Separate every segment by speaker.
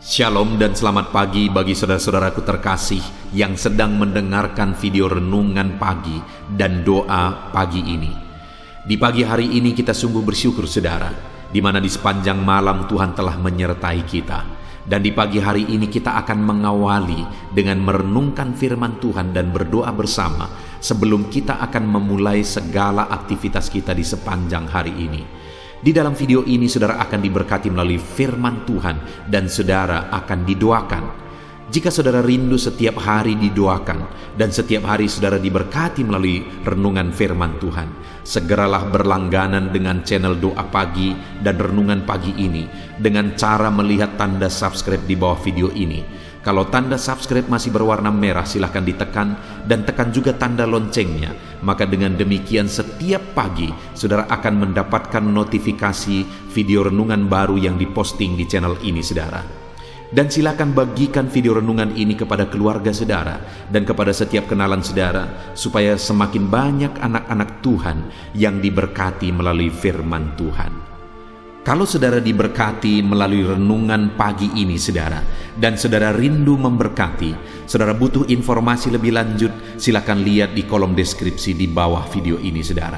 Speaker 1: Shalom dan selamat pagi bagi saudara-saudaraku terkasih yang sedang mendengarkan video renungan pagi dan doa pagi ini. Di pagi hari ini kita sungguh bersyukur saudara, di mana di sepanjang malam Tuhan telah menyertai kita. Dan di pagi hari ini kita akan mengawali dengan merenungkan firman Tuhan dan berdoa bersama sebelum kita akan memulai segala aktivitas kita di sepanjang hari ini. Di dalam video ini saudara akan diberkati melalui firman Tuhan dan saudara akan didoakan. Jika saudara rindu setiap hari didoakan dan setiap hari saudara diberkati melalui renungan firman Tuhan, segeralah berlangganan dengan channel doa pagi dan renungan pagi ini dengan cara melihat tanda subscribe di bawah video ini. Kalau tanda subscribe masih berwarna merah, silahkan ditekan dan tekan juga tanda loncengnya. Maka dengan demikian setiap pagi saudara akan mendapatkan notifikasi video renungan baru yang diposting di channel ini saudara. Dan silakan bagikan video renungan ini kepada keluarga saudara dan kepada setiap kenalan saudara, supaya semakin banyak anak-anak Tuhan yang diberkati melalui firman Tuhan. Kalau saudara diberkati melalui renungan pagi ini saudara, dan saudara rindu memberkati, saudara butuh informasi lebih lanjut, silakan lihat di kolom deskripsi di bawah video ini saudara.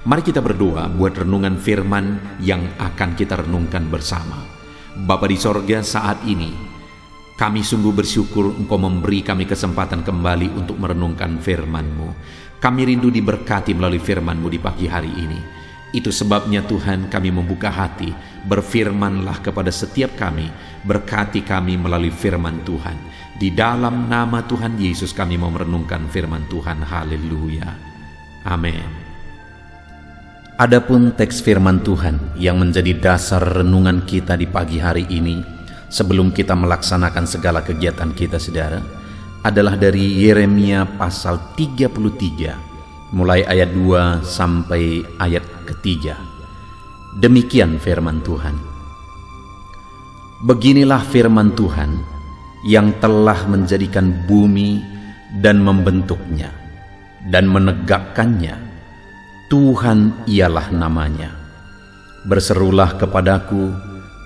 Speaker 1: Mari kita berdoa buat renungan firman yang akan kita renungkan bersama. Bapa di sorga, saat ini kami sungguh bersyukur Engkau memberi kami kesempatan kembali untuk merenungkan firman-Mu. Kami rindu diberkati melalui firman-Mu di pagi hari ini. Itu sebabnya Tuhan kami membuka hati, berfirmanlah kepada setiap kami, berkati kami melalui firman Tuhan. Di dalam nama Tuhan Yesus kami mau merenungkan firman Tuhan. Haleluya. Amin. Adapun teks firman Tuhan yang menjadi dasar renungan kita di pagi hari ini, sebelum kita melaksanakan segala kegiatan kita saudara, adalah dari Yeremia pasal 33, mulai ayat 2 sampai ayat ketiga. Demikian firman Tuhan. Beginilah firman Tuhan yang telah menjadikan bumi dan membentuknya dan menegakkannya. Tuhan ialah namanya. Berserulah kepadaku,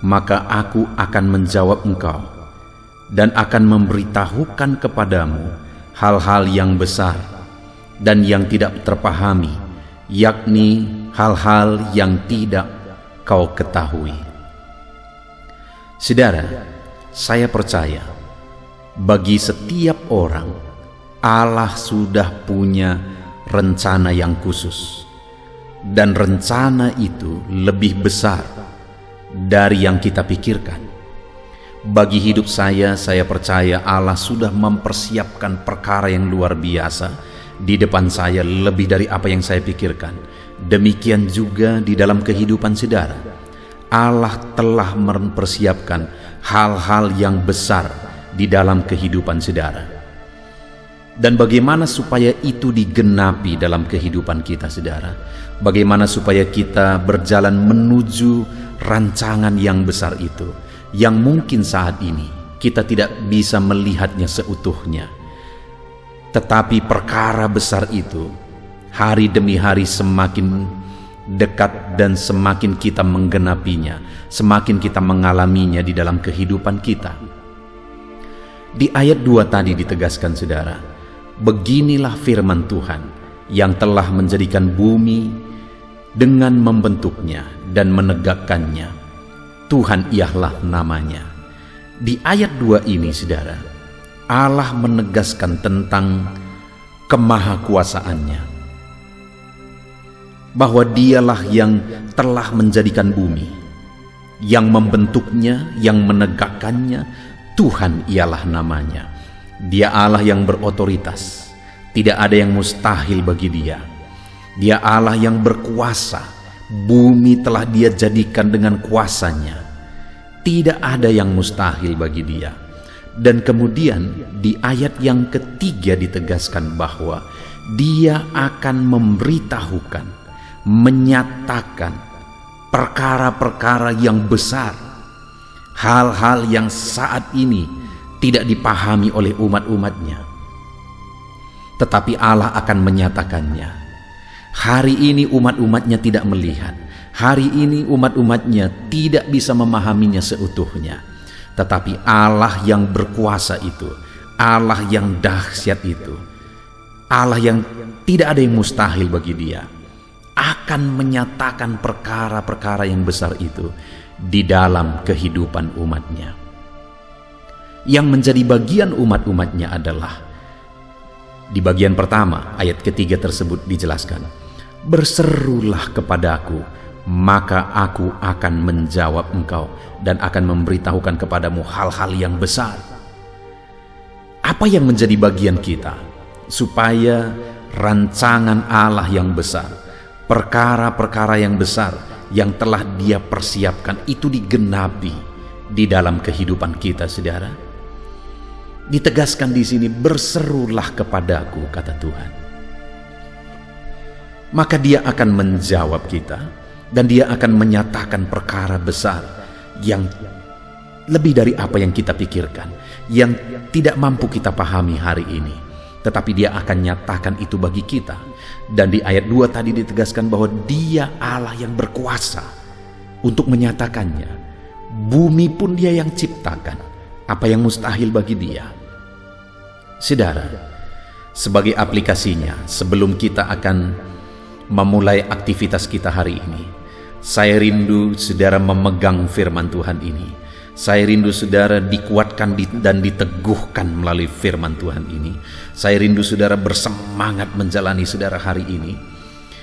Speaker 1: maka aku akan menjawab engkau dan akan memberitahukan kepadamu hal-hal yang besar dan yang tidak terpahami, yakni hal-hal yang tidak kau ketahui. Saudara, saya percaya bagi setiap orang Allah sudah punya rencana yang khusus, dan rencana itu lebih besar dari yang kita pikirkan. Bagi hidup saya percaya Allah sudah mempersiapkan perkara yang luar biasa di depan saya, lebih dari apa yang saya pikirkan. Demikian juga di dalam kehidupan saudara. Allah telah mempersiapkan hal-hal yang besar di dalam kehidupan saudara. Dan bagaimana supaya itu digenapi dalam kehidupan kita saudara? Bagaimana supaya kita berjalan menuju rancangan yang besar itu, yang mungkin saat ini kita tidak bisa melihatnya seutuhnya. Tetapi perkara besar itu hari demi hari semakin dekat, dan semakin kita menggenapinya, semakin kita mengalaminya di dalam kehidupan kita. Di ayat 2 tadi ditegaskan saudara, beginilah firman Tuhan yang telah menjadikan bumi dengan membentuknya dan menegakkannya. Tuhan ialah namanya. Di ayat 2 ini saudara, Allah menegaskan tentang kemahakuasaannya, bahwa dialah yang telah menjadikan bumi, yang membentuknya, yang menegakkannya. Tuhan ialah namanya. Dia Allah yang berotoritas, tidak ada yang mustahil bagi dia. Dia Allah yang berkuasa, bumi telah dia jadikan dengan kuasanya, tidak ada yang mustahil bagi dia. Dan kemudian di ayat yang ketiga ditegaskan bahwa dia akan memberitahukan, menyatakan perkara-perkara yang besar, hal-hal yang saat ini tidak dipahami oleh umat-umatnya, tetapi Allah akan menyatakannya. Hari ini umat-umatnya tidak melihat, hari ini umat-umatnya tidak bisa memahaminya seutuhnya, Tetapi Allah yang berkuasa itu, Allah yang dahsyat itu, Allah yang tidak ada yang mustahil bagi Dia, akan menyatakan perkara-perkara yang besar itu di dalam kehidupan umatnya. Yang menjadi bagian umat-umatnya adalah, di bagian pertama ayat ketiga tersebut dijelaskan, berserulah kepadaku, maka aku akan menjawab engkau dan akan memberitahukan kepadamu hal-hal yang besar. Apa yang menjadi bagian kita supaya rancangan Allah yang besar, perkara-perkara yang besar yang telah Dia persiapkan itu digenapi di dalam kehidupan kita, saudara? Ditegaskan di sini, berserulah kepadaku, kata Tuhan. Maka Dia akan menjawab kita dan Dia akan menyatakan perkara besar yang lebih dari apa yang kita pikirkan, yang tidak mampu kita pahami hari ini, tetapi Dia akan nyatakan itu bagi kita. Dan di ayat 2 tadi ditegaskan bahwa Dia Allah yang berkuasa untuk menyatakannya. Bumi pun Dia yang ciptakan, apa yang mustahil bagi Dia. Saudara, sebagai aplikasinya, sebelum kita akan memulai aktivitas kita hari ini, saya rindu saudara memegang firman Tuhan ini. Saya rindu saudara dikuatkan dan diteguhkan melalui firman Tuhan ini. Saya rindu saudara bersemangat menjalani saudara hari ini,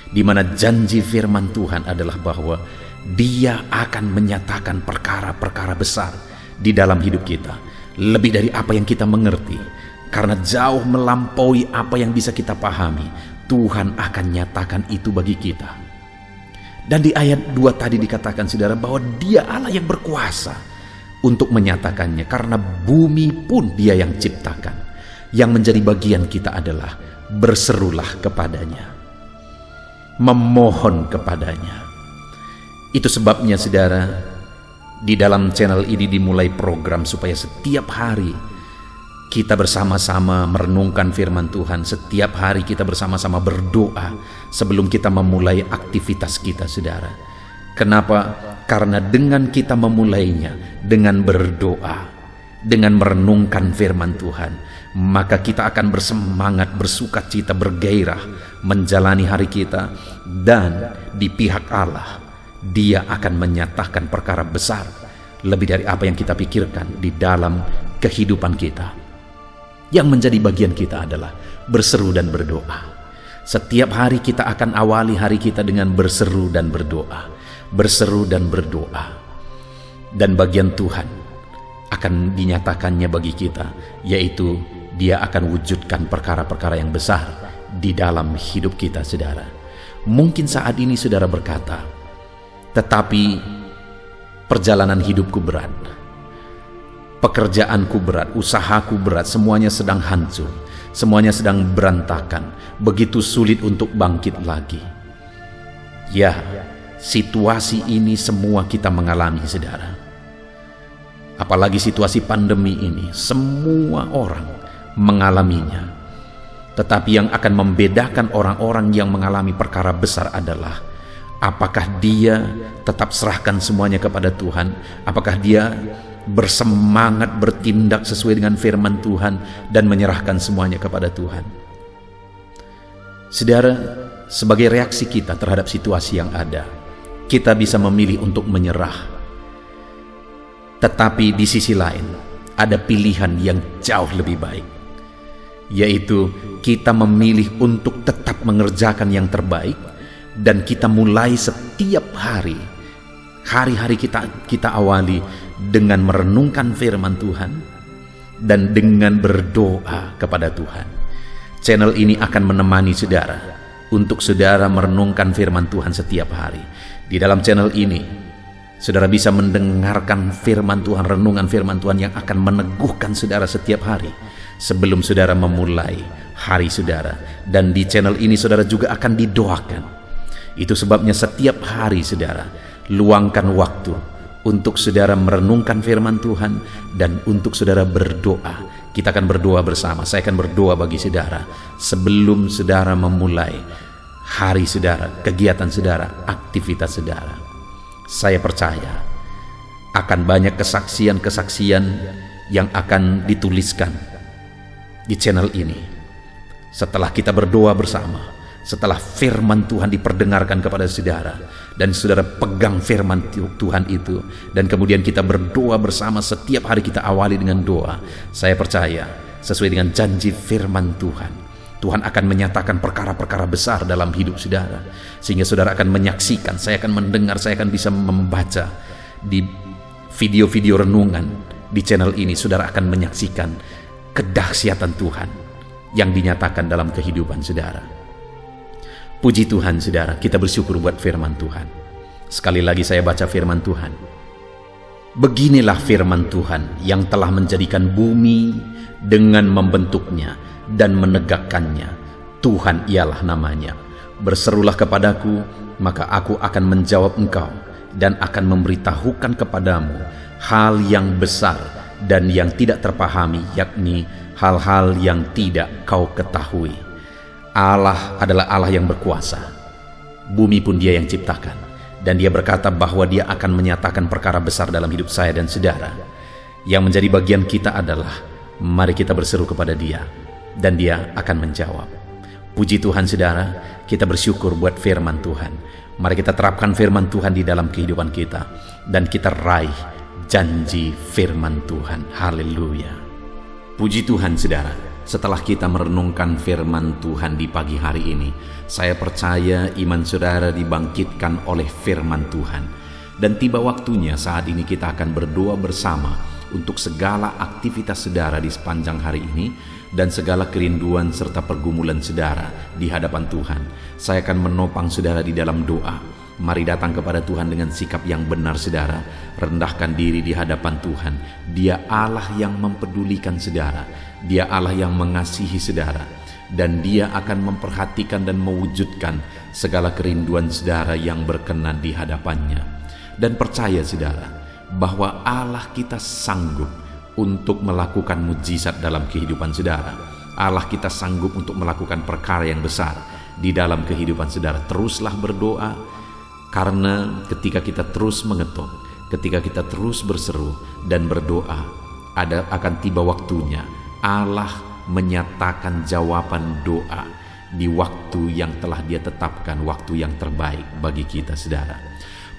Speaker 1: di mana janji firman Tuhan adalah bahwa Dia akan menyatakan perkara-perkara besar di dalam hidup kita, lebih dari apa yang kita mengerti. Karena jauh melampaui apa yang bisa kita pahami, Tuhan akan nyatakan itu bagi kita. Dan di ayat 2 tadi dikatakan saudara bahwa Dia Allah yang berkuasa untuk menyatakannya, karena bumi pun Dia yang ciptakan. Yang menjadi bagian kita adalah berserulah kepadanya, memohon kepadanya. Itu sebabnya saudara, di dalam channel ini dimulai program supaya setiap hari kita bersama-sama merenungkan firman Tuhan. Setiap hari kita bersama-sama berdoa sebelum kita memulai aktivitas kita, saudara. Kenapa? Karena dengan kita memulainya dengan berdoa, dengan merenungkan firman Tuhan, maka kita akan bersemangat, bersukacita, bergairah menjalani hari kita. Dan di pihak Allah, Dia akan menyatakan perkara besar lebih dari apa yang kita pikirkan di dalam kehidupan kita. Yang menjadi bagian kita adalah berseru dan berdoa. Setiap hari kita akan awali hari kita dengan berseru dan berdoa. Berseru dan berdoa. Dan bagian Tuhan akan dinyatakannya bagi kita, yaitu Dia akan wujudkan perkara-perkara yang besar di dalam hidup kita, saudara. Mungkin saat ini saudara berkata, tetapi perjalanan hidupku berat, pekerjaanku berat, usahaku berat, semuanya sedang hancur, semuanya sedang berantakan, begitu sulit untuk bangkit lagi. Ya, situasi ini semua kita mengalami, saudara. Apalagi situasi pandemi ini, semua orang mengalaminya. Tetapi yang akan membedakan orang-orang yang mengalami perkara besar adalah apakah dia tetap serahkan semuanya kepada Tuhan, apakah dia bersemangat bertindak sesuai dengan firman Tuhan dan menyerahkan semuanya kepada Tuhan. Saudara, sebagai reaksi kita terhadap situasi yang ada, kita bisa memilih untuk menyerah. Tetapi di sisi lain, ada pilihan yang jauh lebih baik, yaitu kita memilih untuk tetap mengerjakan yang terbaik, dan kita mulai setiap hari, hari-hari kita awali dengan merenungkan firman Tuhan dan dengan berdoa kepada Tuhan. Channel ini akan menemani saudara untuk saudara merenungkan firman Tuhan setiap hari. Di dalam channel ini saudara bisa mendengarkan firman Tuhan, renungan firman Tuhan yang akan meneguhkan saudara setiap hari sebelum saudara memulai hari saudara. Dan di channel ini saudara juga akan didoakan. Itu sebabnya setiap hari saudara luangkan waktu untuk saudara merenungkan firman Tuhan dan untuk saudara berdoa. Kita akan berdoa bersama. Saya akan berdoa bagi saudara sebelum saudara memulai hari saudara, kegiatan saudara, aktivitas saudara. Saya percaya Akan banyak kesaksian-kesaksian yang akan dituliskan di channel ini. Setelah kita berdoa bersama, setelah firman Tuhan diperdengarkan kepada saudara, dan saudara pegang firman Tuhan itu, dan kemudian kita berdoa bersama, setiap hari kita awali dengan doa. Saya percaya sesuai dengan janji firman Tuhan, Tuhan akan menyatakan perkara-perkara besar dalam hidup saudara, sehingga saudara akan menyaksikan, saya akan mendengar, saya akan bisa membaca di video-video renungan di channel ini. Saudara akan menyaksikan kedahsyatan Tuhan yang dinyatakan dalam kehidupan saudara. Puji Tuhan saudara, kita bersyukur buat firman Tuhan. Sekali lagi saya baca firman Tuhan. Beginilah firman Tuhan yang telah menjadikan bumi dengan membentuknya dan menegakkannya. Tuhan ialah namanya. Berserulah kepadaku, maka aku akan menjawab engkau dan akan memberitahukan kepadamu hal yang besar dan yang tidak terpahami, yakni hal-hal yang tidak kau ketahui. Allah adalah Allah yang berkuasa. Bumi pun Dia yang ciptakan, dan Dia berkata bahwa Dia akan menyatakan perkara besar dalam hidup saya dan saudara. Yang menjadi bagian kita adalah mari kita berseru kepada Dia, dan Dia akan menjawab. Puji Tuhan saudara, kita bersyukur buat firman Tuhan. Mari kita terapkan firman Tuhan di dalam kehidupan kita, dan kita raih janji firman Tuhan. Haleluya. Puji Tuhan saudara, setelah kita merenungkan firman Tuhan di pagi hari ini, saya percaya iman saudara dibangkitkan oleh firman Tuhan. Dan tiba waktunya saat ini kita akan berdoa bersama untuk segala aktivitas saudara di sepanjang hari ini, dan segala kerinduan serta pergumulan saudara di hadapan Tuhan. Saya akan menopang saudara di dalam doa. Mari datang kepada Tuhan dengan sikap yang benar saudara. Rendahkan diri di hadapan Tuhan. Dia Allah yang mempedulikan saudara. Dia Allah yang mengasihi saudara. Dan Dia akan memperhatikan dan mewujudkan segala kerinduan saudara yang berkenan di hadapannya. Dan percaya saudara, bahwa Allah kita sanggup untuk melakukan mujizat dalam kehidupan saudara. Allah kita sanggup untuk melakukan perkara yang besar di dalam kehidupan saudara. Teruslah berdoa, karena ketika kita terus mengetuk, ketika kita terus berseru dan berdoa, akan tiba waktunya Allah menyatakan jawaban doa di waktu yang telah Dia tetapkan, waktu yang terbaik bagi kita saudara.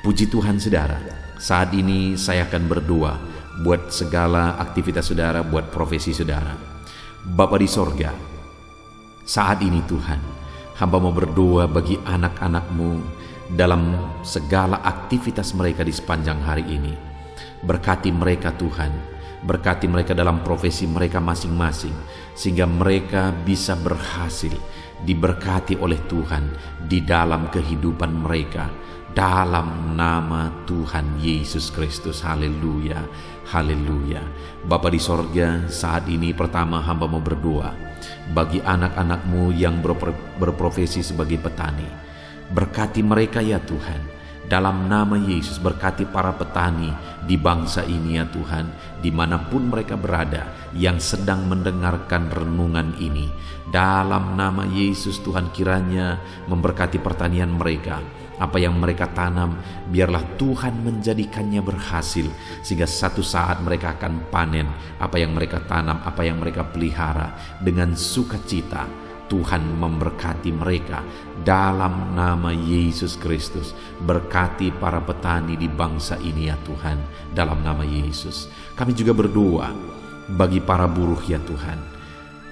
Speaker 1: Puji Tuhan saudara, saat ini saya akan berdoa buat segala aktivitas saudara, buat profesi saudara. Bapa di sorga, saat ini Tuhan, hamba mau berdoa bagi anak-anak-Mu dalam segala aktivitas mereka di sepanjang hari ini. Berkati mereka Tuhan, berkati mereka dalam profesi mereka masing-masing, sehingga mereka bisa berhasil, diberkati oleh Tuhan di dalam kehidupan mereka, dalam nama Tuhan Yesus Kristus. Haleluya, haleluya. Bapa di sorga, saat ini pertama hamba mau berdoa bagi anak-anak-Mu yang berprofesi sebagai petani. Berkati mereka ya Tuhan, dalam nama Yesus. Berkati para petani di bangsa ini ya Tuhan, dimanapun mereka berada yang sedang mendengarkan renungan ini. Dalam nama Yesus Tuhan, kiranya memberkati pertanian mereka. Apa yang mereka tanam, biarlah Tuhan menjadikannya berhasil, sehingga satu saat mereka akan panen apa yang mereka tanam, apa yang mereka pelihara dengan sukacita. Tuhan memberkati mereka dalam nama Yesus Kristus. Berkati para petani di bangsa ini ya Tuhan, dalam nama Yesus. Kami juga berdoa bagi para buruh ya Tuhan,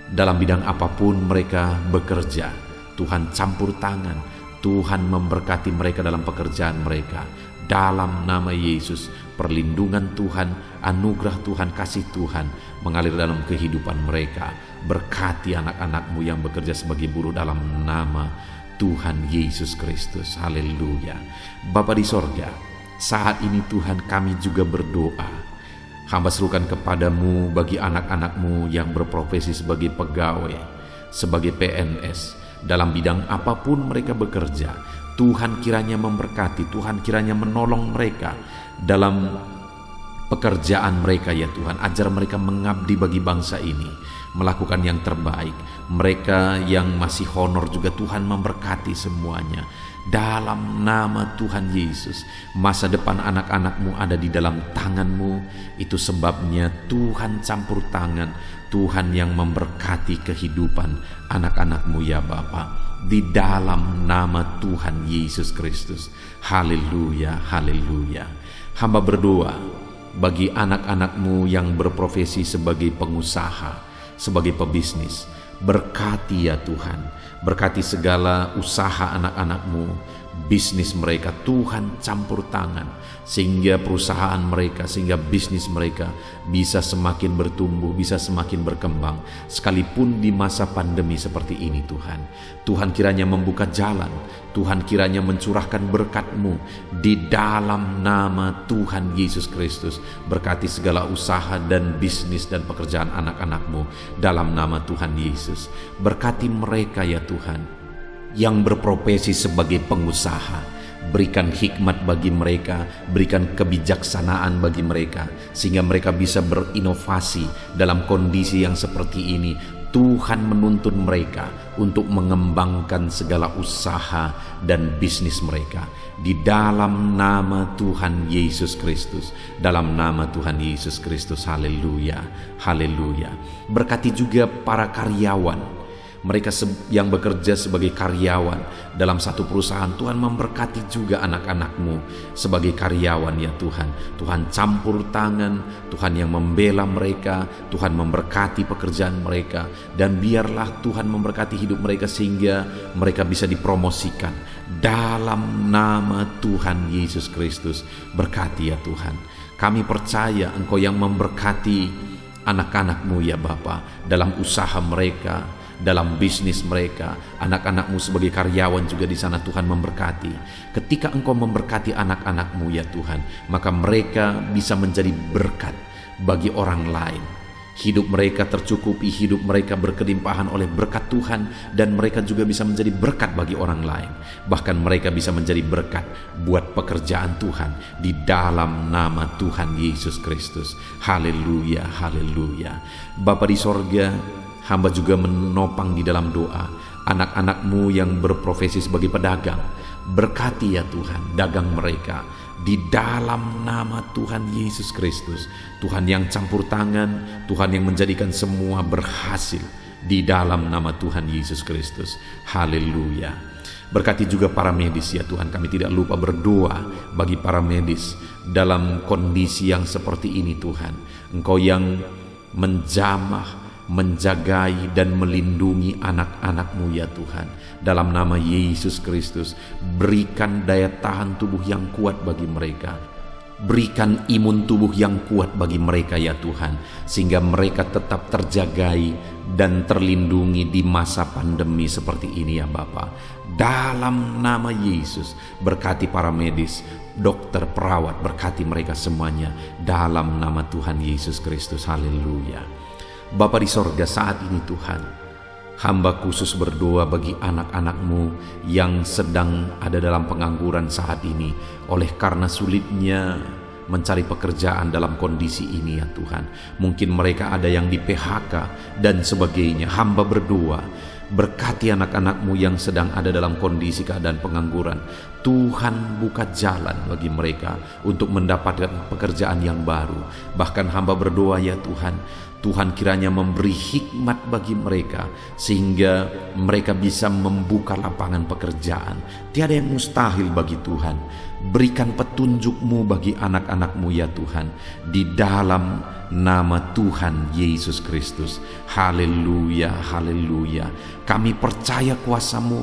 Speaker 1: dalam bidang apapun mereka bekerja. Tuhan campur tangan, Tuhan memberkati mereka dalam pekerjaan mereka. Dalam nama Yesus, perlindungan Tuhan, anugerah Tuhan, kasih Tuhan mengalir dalam kehidupan mereka. Berkati anak-anak-Mu yang bekerja sebagai buruh dalam nama Tuhan Yesus Kristus. Haleluya. Bapa di sorga, saat ini Tuhan kami juga berdoa. Hamba serukan kepadamu bagi anak-anak-Mu yang berprofesi sebagai pegawai, sebagai PNS, dalam bidang apapun mereka bekerja. Tuhan kiranya memberkati, Tuhan kiranya menolong mereka dalam pekerjaan mereka ya Tuhan. Ajar mereka mengabdi bagi bangsa ini, melakukan yang terbaik. Mereka yang masih honor juga Tuhan memberkati semuanya. Dalam nama Tuhan Yesus, masa depan anak-anakmu ada di dalam tanganmu. Itu sebabnya Tuhan campur tangan, Tuhan yang memberkati kehidupan anak-anakmu ya Bapa. Di dalam nama Tuhan Yesus Kristus. Haleluya, haleluya. Hamba berdoa bagi anak-anakmu yang berprofesi sebagai pengusaha, sebagai pebisnis. Berkati ya Tuhan, berkati segala usaha anak-anakmu, bisnis mereka. Tuhan campur tangan sehingga perusahaan mereka, sehingga bisnis mereka bisa semakin bertumbuh, bisa semakin berkembang, sekalipun di masa pandemi seperti ini. Tuhan kiranya membuka jalan, Tuhan kiranya mencurahkan berkat-Mu di dalam nama Tuhan Yesus Kristus. Berkati segala usaha dan bisnis dan pekerjaan anak-anak-Mu dalam nama Tuhan Yesus. Berkati mereka ya Tuhan yang berprofesi sebagai pengusaha. Berikan hikmat bagi mereka, berikan kebijaksanaan bagi mereka, sehingga mereka bisa berinovasi dalam kondisi yang seperti ini. Tuhan menuntun mereka untuk mengembangkan segala usaha dan bisnis mereka di dalam nama Tuhan Yesus Kristus. Dalam nama Tuhan Yesus Kristus. Haleluya, haleluya. Berkati juga para karyawan, mereka yang bekerja sebagai karyawan dalam satu perusahaan. Tuhan memberkati juga anak-anak-Mu sebagai karyawan ya Tuhan. Tuhan campur tangan, Tuhan yang membela mereka, Tuhan memberkati pekerjaan mereka, dan biarlah Tuhan memberkati hidup mereka sehingga mereka bisa dipromosikan dalam nama Tuhan Yesus Kristus. Berkati ya Tuhan. Kami percaya Engkau yang memberkati anak-anak-Mu ya Bapa dalam usaha mereka, dalam bisnis mereka. Anak-anak-Mu sebagai karyawan juga di sana Tuhan memberkati. Ketika Engkau memberkati anak-anak-Mu ya Tuhan, maka mereka bisa menjadi berkat bagi orang lain. Hidup mereka tercukupi, hidup mereka berkelimpahan oleh berkat Tuhan, dan mereka juga bisa menjadi berkat bagi orang lain. Bahkan mereka bisa menjadi berkat buat pekerjaan Tuhan di dalam nama Tuhan Yesus Kristus. Haleluya, haleluya. Bapa di sorga, hamba juga menopang di dalam doa anak-anak-Mu yang berprofesi sebagai pedagang. Berkati ya Tuhan dagang mereka di dalam nama Tuhan Yesus Kristus. Tuhan yang campur tangan, Tuhan yang menjadikan semua berhasil di dalam nama Tuhan Yesus Kristus. Haleluya. Berkati juga para medis ya Tuhan. Kami tidak lupa berdoa bagi para medis dalam kondisi yang seperti ini Tuhan. Engkau yang menjamah, menjagai dan melindungi anak-anak-Mu ya Tuhan. Dalam nama Yesus Kristus, berikan daya tahan tubuh yang kuat bagi mereka. Berikan imun tubuh yang kuat bagi mereka ya Tuhan, sehingga mereka tetap terjagai dan terlindungi di masa pandemi seperti ini ya Bapa. Dalam nama Yesus, berkati para medis, dokter, perawat, berkati mereka semuanya dalam nama Tuhan Yesus Kristus. Haleluya. Bapa di sorga, saat ini Tuhan, hamba khusus berdoa bagi anak-anak-Mu yang sedang ada dalam pengangguran saat ini oleh karena sulitnya mencari pekerjaan dalam kondisi ini ya Tuhan. Mungkin mereka ada yang di PHK dan sebagainya. Hamba berdoa, berkati anak-anak-Mu yang sedang ada dalam kondisi keadaan pengangguran. Tuhan buka jalan bagi mereka untuk mendapatkan pekerjaan yang baru. Bahkan hamba berdoa ya Tuhan, Tuhan kiranya memberi hikmat bagi mereka sehingga mereka bisa membuka lapangan pekerjaan. Tiada yang mustahil bagi Tuhan. Berikan petunjuk-Mu bagi anak-anak-Mu ya Tuhan, di dalam nama Tuhan Yesus Kristus. Haleluya, haleluya. Kami percaya kuasa-Mu,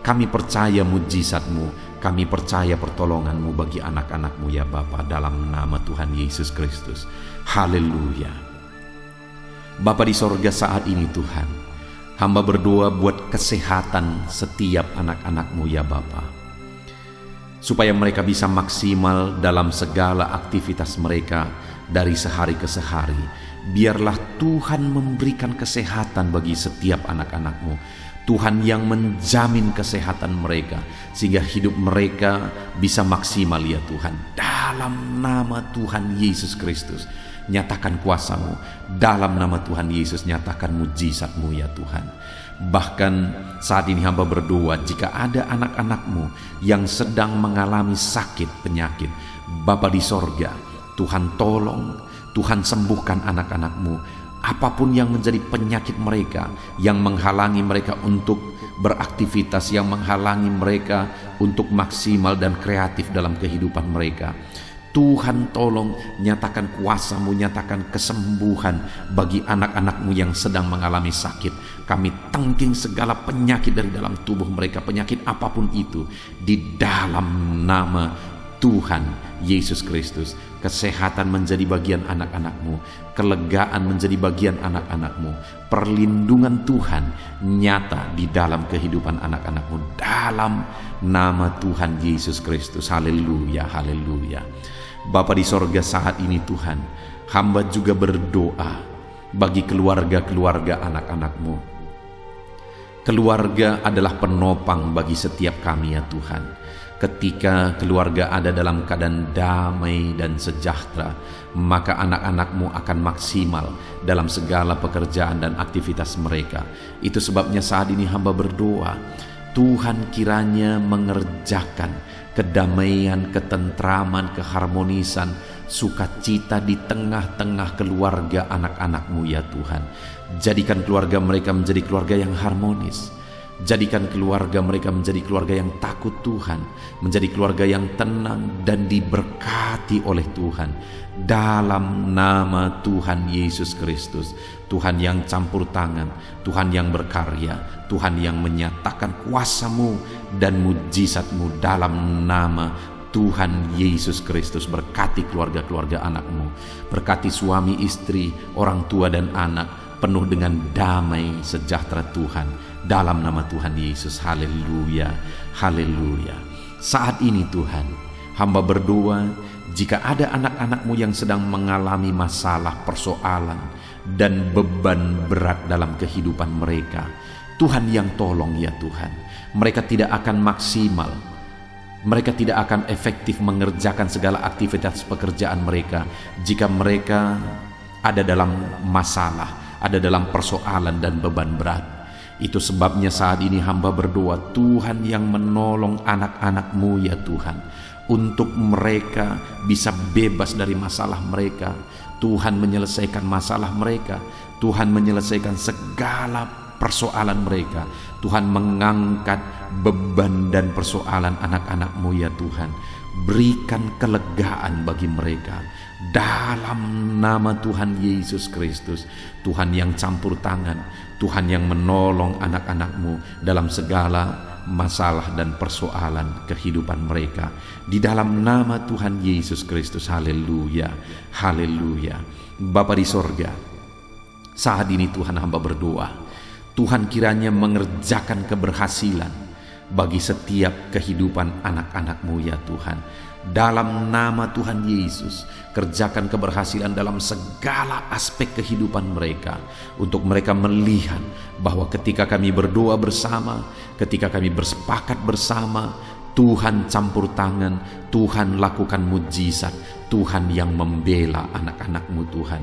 Speaker 1: kami percaya mujizat-Mu, kami percaya pertolongan-Mu bagi anak-anak-Mu ya Bapa, dalam nama Tuhan Yesus Kristus. Haleluya. Bapa di sorga, saat ini Tuhan, hamba berdoa buat kesehatan setiap anak-anak-Mu ya Bapa, supaya mereka bisa maksimal dalam segala aktivitas mereka dari sehari ke sehari. Biarlah Tuhan memberikan kesehatan bagi setiap anak-anak-Mu. Tuhan yang menjamin kesehatan mereka, sehingga hidup mereka bisa maksimal ya Tuhan. Dalam nama Tuhan Yesus Kristus, nyatakan kuasa-Mu. Dalam nama Tuhan Yesus, nyatakan mujizat-Mu ya Tuhan. Bahkan saat ini hamba berdoa, jika ada anak-anak-Mu yang sedang mengalami sakit penyakit, Bapa di sorga, Tuhan tolong, Tuhan sembuhkan anak-anak-Mu. Apapun yang menjadi penyakit mereka, yang menghalangi mereka untuk beraktivitas, yang menghalangi mereka untuk maksimal dan kreatif dalam kehidupan mereka, Tuhan tolong nyatakan kuasa-Mu, nyatakan kesembuhan bagi anak-anak-Mu yang sedang mengalami sakit. Kami tangking segala penyakit dari dalam tubuh mereka, penyakit apapun itu, di dalam nama Tuhan Yesus Kristus. Kesehatan menjadi bagian anak-anak-Mu, kelegaan menjadi bagian anak-anak-Mu, perlindungan Tuhan nyata di dalam kehidupan anak-anak-Mu, dalam nama Tuhan Yesus Kristus. Haleluya, haleluya. Bapa di sorga, saat ini Tuhan, hamba juga berdoa bagi keluarga-keluarga anak-anak-Mu. Keluarga adalah penopang bagi setiap kami ya Tuhan. Ketika keluarga ada dalam keadaan damai dan sejahtera, maka anak-anak-Mu akan maksimal dalam segala pekerjaan dan aktivitas mereka. Itu sebabnya saat ini hamba berdoa, Tuhan kiranya mengerjakan kedamaian, ketentraman, keharmonisan, sukacita di tengah-tengah keluarga anak-anak-Mu ya Tuhan. Jadikan keluarga mereka menjadi keluarga yang harmonis. Jadikan keluarga mereka menjadi keluarga yang takut Tuhan, menjadi keluarga yang tenang dan diberkati oleh Tuhan. Dalam nama Tuhan Yesus Kristus, Tuhan yang campur tangan, Tuhan yang berkarya, Tuhan yang menyatakan kuasa-Mu dan mujizat-Mu, dalam nama Tuhan Yesus Kristus. Berkati keluarga-keluarga anak-Mu, berkati suami, istri, orang tua dan anak, penuh dengan damai sejahtera Tuhan, dalam nama Tuhan Yesus. Haleluya, haleluya. Saat ini Tuhan, hamba berdoa, jika ada anak-anak-Mu yang sedang mengalami masalah, persoalan, dan beban berat dalam kehidupan mereka, Tuhan yang tolong ya Tuhan. Mereka tidak akan maksimal, mereka tidak akan efektif mengerjakan segala aktivitas pekerjaan mereka jika mereka ada dalam masalah, ada dalam persoalan dan beban berat. Itu sebabnya saat ini hamba berdoa, Tuhan yang menolong anak-anak-Mu ya Tuhan, untuk mereka bisa bebas dari masalah mereka. Tuhan menyelesaikan masalah mereka, Tuhan menyelesaikan segala persoalan mereka. Tuhan mengangkat beban dan persoalan anak-anak-Mu ya Tuhan. Berikan kelegaan bagi mereka, dalam nama Tuhan Yesus Kristus. Tuhan yang campur tangan, Tuhan yang menolong anak-anak-Mu dalam segala masalah dan persoalan kehidupan mereka, di dalam nama Tuhan Yesus Kristus. Haleluya, haleluya. Bapa di sorga, saat ini Tuhan hamba berdoa, Tuhan kiranya mengerjakan keberhasilan bagi setiap kehidupan anak-anak-Mu ya Tuhan. Dalam nama Tuhan Yesus, kerjakan keberhasilan dalam segala aspek kehidupan mereka, untuk mereka melihat bahwa ketika kami berdoa bersama, ketika kami bersepakat bersama, Tuhan campur tangan, Tuhan lakukan mujizat, Tuhan yang membela anak-anak-Mu Tuhan.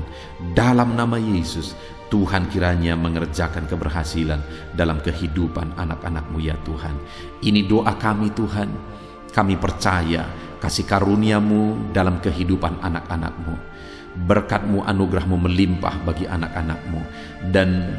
Speaker 1: Dalam nama Yesus, Tuhan kiranya mengerjakan keberhasilan dalam kehidupan anak-anak-Mu ya Tuhan. Ini doa kami Tuhan. Kami percaya kasih karunia-Mu dalam kehidupan anak-anak-Mu. Berkat-Mu, anugerah-Mu melimpah bagi anak-anak-Mu. Dan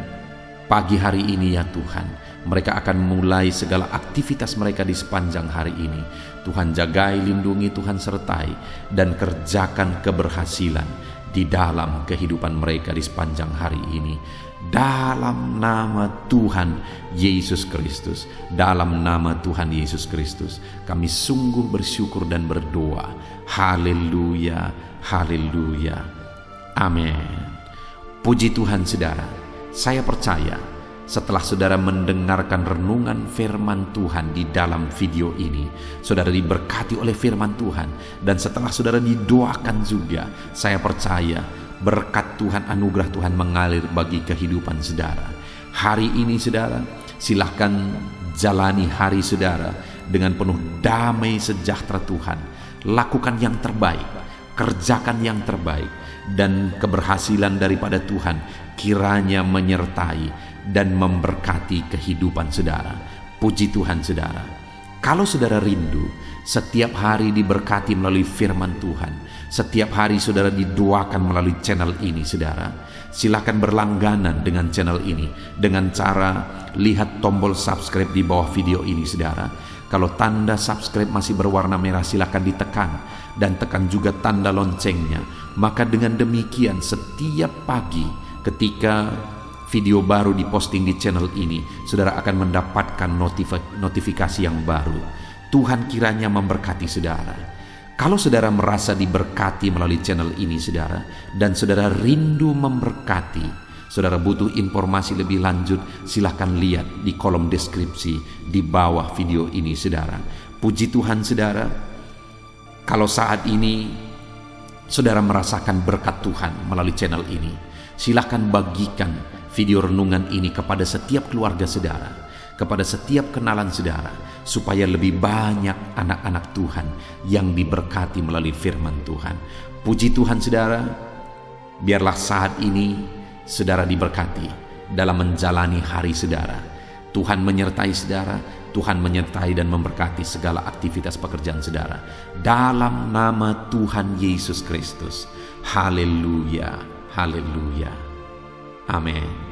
Speaker 1: pagi hari ini ya Tuhan, mereka akan mulai segala aktivitas mereka di sepanjang hari ini. Tuhan jagai, lindungi, Tuhan sertai, dan kerjakan keberhasilan di dalam kehidupan mereka di sepanjang hari ini. Dalam nama Tuhan Yesus Kristus, dalam nama Tuhan Yesus Kristus, kami sungguh bersyukur dan berdoa. Haleluya, haleluya, amin. Puji Tuhan saudara, saya percaya setelah saudara mendengarkan renungan firman Tuhan di dalam video ini, saudara diberkati oleh firman Tuhan. Dan setelah saudara didoakan juga, saya percaya berkat Tuhan, anugerah Tuhan mengalir bagi kehidupan saudara. Hari ini saudara, Silahkan jalani hari saudara dengan penuh damai sejahtera Tuhan. Lakukan yang terbaik, kerjakan yang terbaik, dan keberhasilan daripada Tuhan kiranya menyertai dan memberkati kehidupan saudara. Puji Tuhan saudara. Kalau saudara rindu setiap hari diberkati melalui firman Tuhan, setiap hari saudara didoakan melalui channel ini saudara, silakan berlangganan dengan channel ini dengan cara lihat tombol subscribe di bawah video ini saudara. Kalau tanda subscribe masih berwarna merah, silakan ditekan dan tekan juga tanda loncengnya. Maka dengan demikian setiap pagi ketika video baru diposting di channel ini, saudara akan mendapatkan notifikasi yang baru. Tuhan kiranya memberkati saudara. Kalau saudara merasa diberkati melalui channel ini saudara, dan saudara rindu memberkati, saudara butuh informasi lebih lanjut, silahkan lihat di kolom deskripsi di bawah video ini saudara. Puji Tuhan saudara. Kalau saat ini saudara merasakan berkat Tuhan melalui channel ini, silahkan bagikan video renungan ini kepada setiap keluarga saudara, kepada setiap kenalan saudara, supaya lebih banyak anak-anak Tuhan yang diberkati melalui firman Tuhan. Puji Tuhan saudara, biarlah saat ini saudara diberkati dalam menjalani hari saudara. Tuhan menyertai saudara, Tuhan menyertai dan memberkati segala aktivitas pekerjaan saudara. Dalam nama Tuhan Yesus Kristus. Haleluya, haleluya. Amin.